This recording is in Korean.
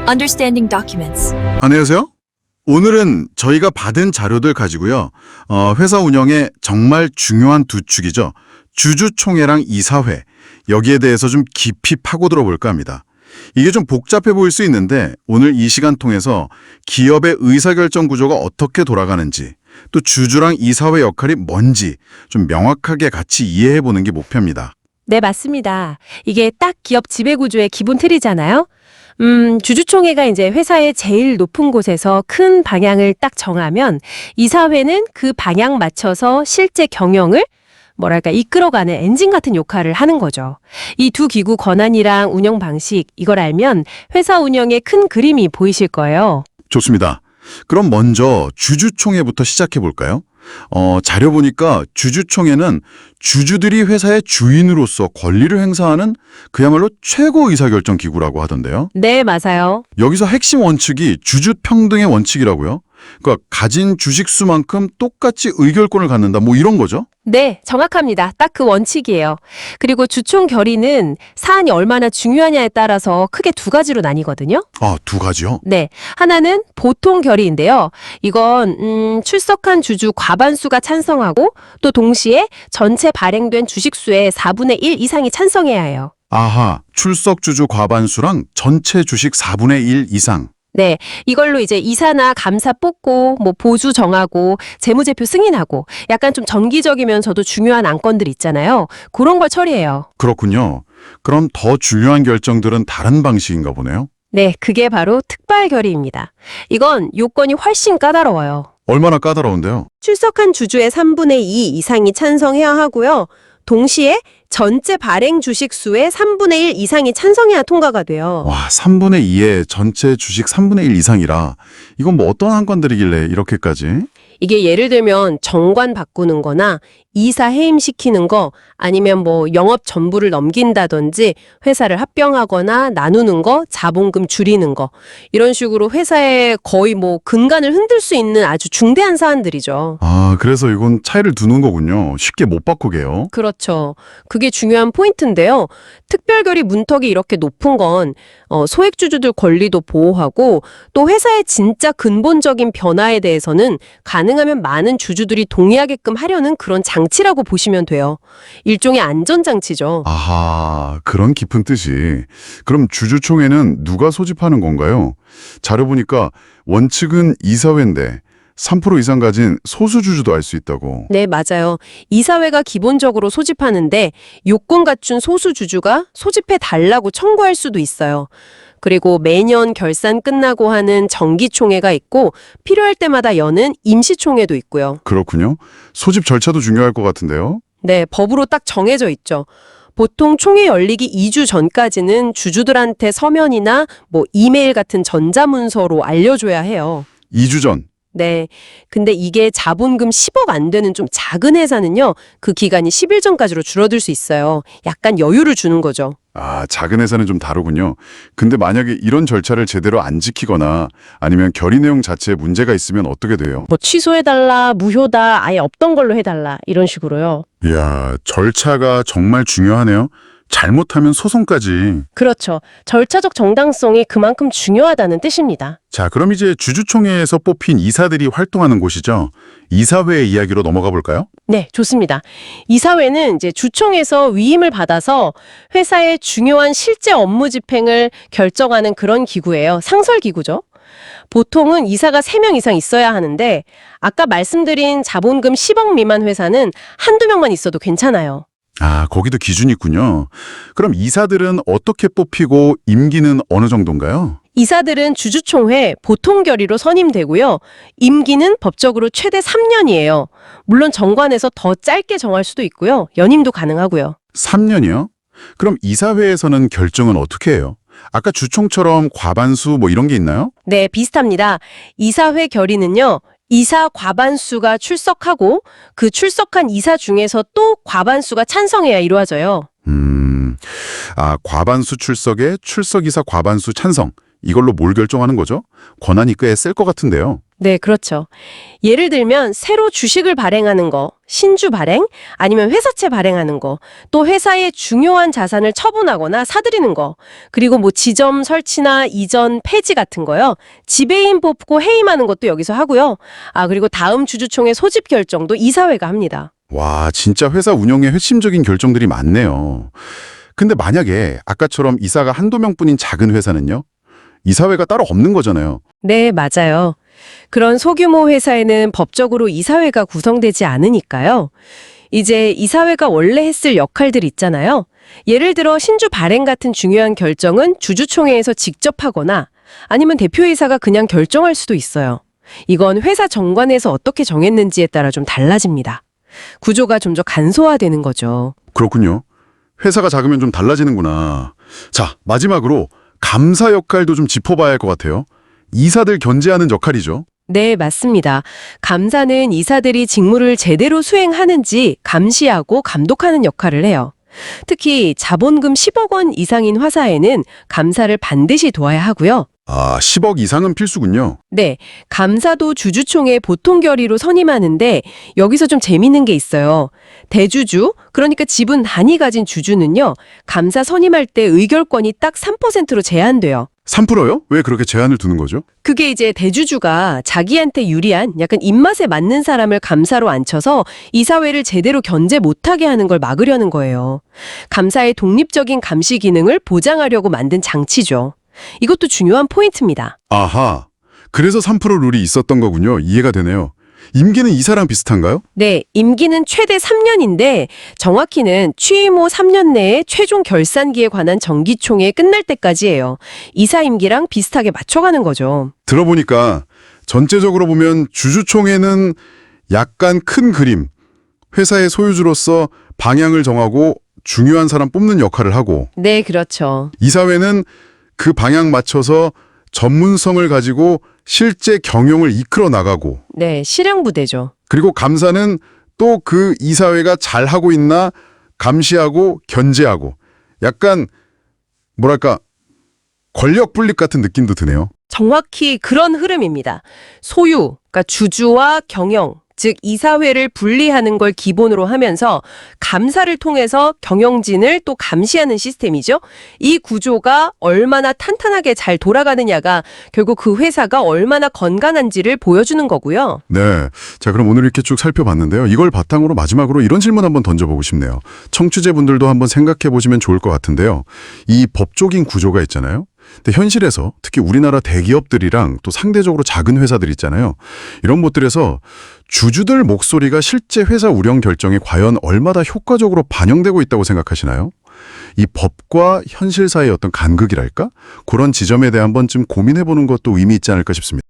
Understanding documents. 안녕하세요. 오늘은 저희가 받은 자료들 가지고요. 회사 운영에 정말 중요한 두 축이죠. 주주총회랑 이사회, 여기에 대해서 좀 깊이 파고들어 볼까 합니다. 이게 좀 복잡해 보일 수 있는데 오늘 이 시간 통해서 기업의 의사결정 구조가 어떻게 돌아가는지, 또 주주랑 이사회 역할이 뭔지 좀 명확하게 같이 이해해 보는 게 목표입니다. 네, 맞습니다. 이게 딱 기업 지배구조의 기본 틀이잖아요. 주주총회가 이제 회사의 제일 높은 곳에서 큰 방향을 딱 정하면 이사회는 그 방향 맞춰서 실제 경영을 이끌어가는 엔진 같은 역할을 하는 거죠. 이 두 기구 권한이랑 운영 방식, 이걸 알면 회사 운영의 큰 그림이 보이실 거예요. 좋습니다. 그럼 먼저 주주총회부터 시작해 볼까요? 자료 보니까 주주총회는 주주들이 회사의 주인으로서 권리를 행사하는 그야말로 최고 의사결정 기구라고 하던데요. 네, 맞아요. 여기서 핵심 원칙이 주주 평등의 원칙이라고요? 그러니까 가진 주식수만큼 똑같이 의결권을 갖는다, 뭐 이런 거죠? 네, 정확합니다. 딱 그 원칙이에요. 그리고 주총 결의는 사안이 얼마나 중요하냐에 따라서 크게 두 가지로 나뉘거든요. 아, 두 가지요? 네, 하나는 보통 결의인데요. 이건 출석한 주주 과반수가 찬성하고 또 동시에 전체 발행된 주식수의 4분의 1 이상이 찬성해야 해요. 아하, 출석 주주 과반수랑 전체 주식 4분의 1 이상. 네, 이걸로 이제 이사나 감사 뽑고 보주 정하고 재무제표 승인하고 약간 좀 정기적이면서도 중요한 안건들 있잖아요. 그런 걸 처리해요. 그렇군요. 그럼 더 중요한 결정들은 다른 방식인가 보네요. 네, 그게 바로 특발 결의입니다. 이건 요건이 훨씬 까다로워요. 얼마나 까다로운데요? 출석한 주주의 3분의 2 이상이 찬성해야 하고요. 동시에 전체 발행 주식 수의 3분의 1 이상이 찬성해야 통과가 돼요. 와, 3분의 2에 전체 주식 3분의 1 이상이라 이건 뭐 어떤 안건들이길래 이렇게까지? 이게 예를 들면 정관 바꾸는 거나 이사 해임시키는 거 아니면 영업 전부를 넘긴다든지 회사를 합병하거나 나누는 거, 자본금 줄이는 거 이런 식으로 회사의 거의 근간을 흔들 수 있는 아주 중대한 사안들이죠. 아, 그래서 이건 차이를 두는 거군요. 쉽게 못 바꾸게요. 그렇죠. 그게 중요한 포인트인데요. 특별결의 문턱이 이렇게 높은 건 소액주주들 권리도 보호하고 또 회사의 진짜 근본적인 변화에 대해서는 가능하면 많은 주주들이 동의하게끔 하려는 그런 장치라고 보시면 돼요. 일종의 안전장치죠. 아하, 그런 깊은 뜻이. 그럼 주주총회는 누가 소집하는 건가요? 자료 보니까 원칙은 이사회인데 3% 이상 가진 소수주주도 알 수 있다고. 네, 맞아요. 이사회가 기본적으로 소집하는데 요건 갖춘 소수주주가 소집해달라고 청구할 수도 있어요. 그리고 매년 결산 끝나고 하는 정기총회가 있고 필요할 때마다 여는 임시총회도 있고요. 그렇군요. 소집 절차도 중요할 것 같은데요. 네, 법으로 딱 정해져 있죠. 보통 총회 열리기 2주 전까지는 주주들한테 서면이나 이메일 같은 전자문서로 알려줘야 해요. 2주 전. 네. 근데 이게 자본금 10억 안 되는 좀 작은 회사는요, 그 기간이 10일 전까지로 줄어들 수 있어요. 약간 여유를 주는 거죠. 아, 작은 회사는 좀 다르군요. 근데 만약에 이런 절차를 제대로 안 지키거나 아니면 결의 내용 자체에 문제가 있으면 어떻게 돼요? 취소해달라, 무효다, 아예 없던 걸로 해달라, 이런 식으로요. 이야, 절차가 정말 중요하네요. 잘못하면 소송까지. 그렇죠. 절차적 정당성이 그만큼 중요하다는 뜻입니다. 자, 그럼 이제 주주총회에서 뽑힌 이사들이 활동하는 곳이죠. 이사회 이야기로 넘어가 볼까요? 네, 좋습니다. 이사회는 이제 주총에서 위임을 받아서 회사의 중요한 실제 업무 집행을 결정하는 그런 기구예요. 상설 기구죠. 보통은 이사가 3명 이상 있어야 하는데 아까 말씀드린 자본금 10억 미만 회사는 한두 명만 있어도 괜찮아요. 아, 거기도 기준이 있군요. 그럼 이사들은 어떻게 뽑히고 임기는 어느 정도인가요? 이사들은 주주총회 보통 결의로 선임되고요. 임기는 법적으로 최대 3년이에요. 물론 정관에서 더 짧게 정할 수도 있고요. 연임도 가능하고요. 3년이요? 그럼 이사회에서는 결정은 어떻게 해요? 아까 주총처럼 과반수 이런 게 있나요? 네, 비슷합니다. 이사회 결의는요. 이사 과반수가 출석하고 그 출석한 이사 중에서 또 과반수가 찬성해야 이루어져요. 과반수 출석에 출석이사 과반수 찬성. 이걸로 뭘 결정하는 거죠? 권한이 꽤 셀 것 같은데요. 네, 그렇죠. 예를 들면 새로 주식을 발행하는 거, 신주 발행, 아니면 회사채 발행하는 거, 또 회사의 중요한 자산을 처분하거나 사들이는 거, 그리고 뭐 지점 설치나 이전 폐지 같은 거요. 지배인 뽑고 해임하는 것도 여기서 하고요. 그리고 다음 주주총회 소집 결정도 이사회가 합니다. 와, 진짜 회사 운영에 핵심적인 결정들이 많네요. 근데 만약에 아까처럼 이사가 한두 명뿐인 작은 회사는요? 이사회가 따로 없는 거잖아요. 네, 맞아요. 그런 소규모 회사에는 법적으로 이사회가 구성되지 않으니까요. 이제 이사회가 원래 했을 역할들 있잖아요. 예를 들어 신주 발행 같은 중요한 결정은 주주총회에서 직접 하거나 아니면 대표이사가 그냥 결정할 수도 있어요. 이건 회사 정관에서 어떻게 정했는지에 따라 좀 달라집니다. 구조가 좀 더 간소화되는 거죠. 그렇군요. 회사가 작으면 좀 달라지는구나. 자, 마지막으로 감사 역할도 좀 짚어봐야 할 것 같아요. 이사들 견제하는 역할이죠. 네, 맞습니다. 감사는 이사들이 직무를 제대로 수행하는지 감시하고 감독하는 역할을 해요. 특히 자본금 10억 원 이상인 화사에는 감사를 반드시 도와야 하고요. 10억 이상은 필수군요. 네, 감사도 주주총회 보통 결의로 선임하는데 여기서 좀 재밌는 게 있어요. 대주주, 그러니까 지분 단위 가진 주주는요, 감사 선임할 때 의결권이 딱 3%로 제한돼요. 3%요? 왜 그렇게 제한을 두는 거죠? 그게 이제 대주주가 자기한테 유리한 약간 입맛에 맞는 사람을 감사로 앉혀서 이사회를 제대로 견제 못하게 하는 걸 막으려는 거예요. 감사의 독립적인 감시 기능을 보장하려고 만든 장치죠. 이것도 중요한 포인트입니다. 아하, 그래서 3% 룰이 있었던 거군요. 이해가 되네요. 임기는 이사랑 비슷한가요? 네, 임기는 최대 3년인데 정확히는 취임 후 3년 내에 최종 결산기에 관한 정기총회 끝날 때까지예요. 이사 임기랑 비슷하게 맞춰가는 거죠. 들어보니까 전체적으로 보면 주주총회는 약간 큰 그림, 회사의 소유주로서 방향을 정하고 중요한 사람 뽑는 역할을 하고, 네, 그렇죠. 이사회는 그 방향 맞춰서 전문성을 가지고 실제 경영을 이끌어 나가고, 네, 실행부대죠. 그리고 감사는 또 그 이사회가 잘하고 있나 감시하고 견제하고, 약간 뭐랄까 권력 분립 같은 느낌도 드네요. 정확히 그런 흐름입니다. 소유, 그러니까 주주와 경영, 즉 이사회를 분리하는 걸 기본으로 하면서 감사를 통해서 경영진을 또 감시하는 시스템이죠. 이 구조가 얼마나 탄탄하게 잘 돌아가느냐가 결국 그 회사가 얼마나 건강한지를 보여주는 거고요. 네. 자, 그럼 오늘 이렇게 쭉 살펴봤는데요. 이걸 바탕으로 마지막으로 이런 질문 한번 던져보고 싶네요. 청취자분들도 한번 생각해 보시면 좋을 것 같은데요. 이 법적인 구조가 있잖아요. 근데 현실에서 특히 우리나라 대기업들이랑 또 상대적으로 작은 회사들 있잖아요. 이런 것들에서 주주들 목소리가 실제 회사 운영 결정에 과연 얼마나 효과적으로 반영되고 있다고 생각하시나요? 이 법과 현실 사이의 어떤 간극이랄까? 그런 지점에 대해 한 번쯤 고민해보는 것도 의미 있지 않을까 싶습니다.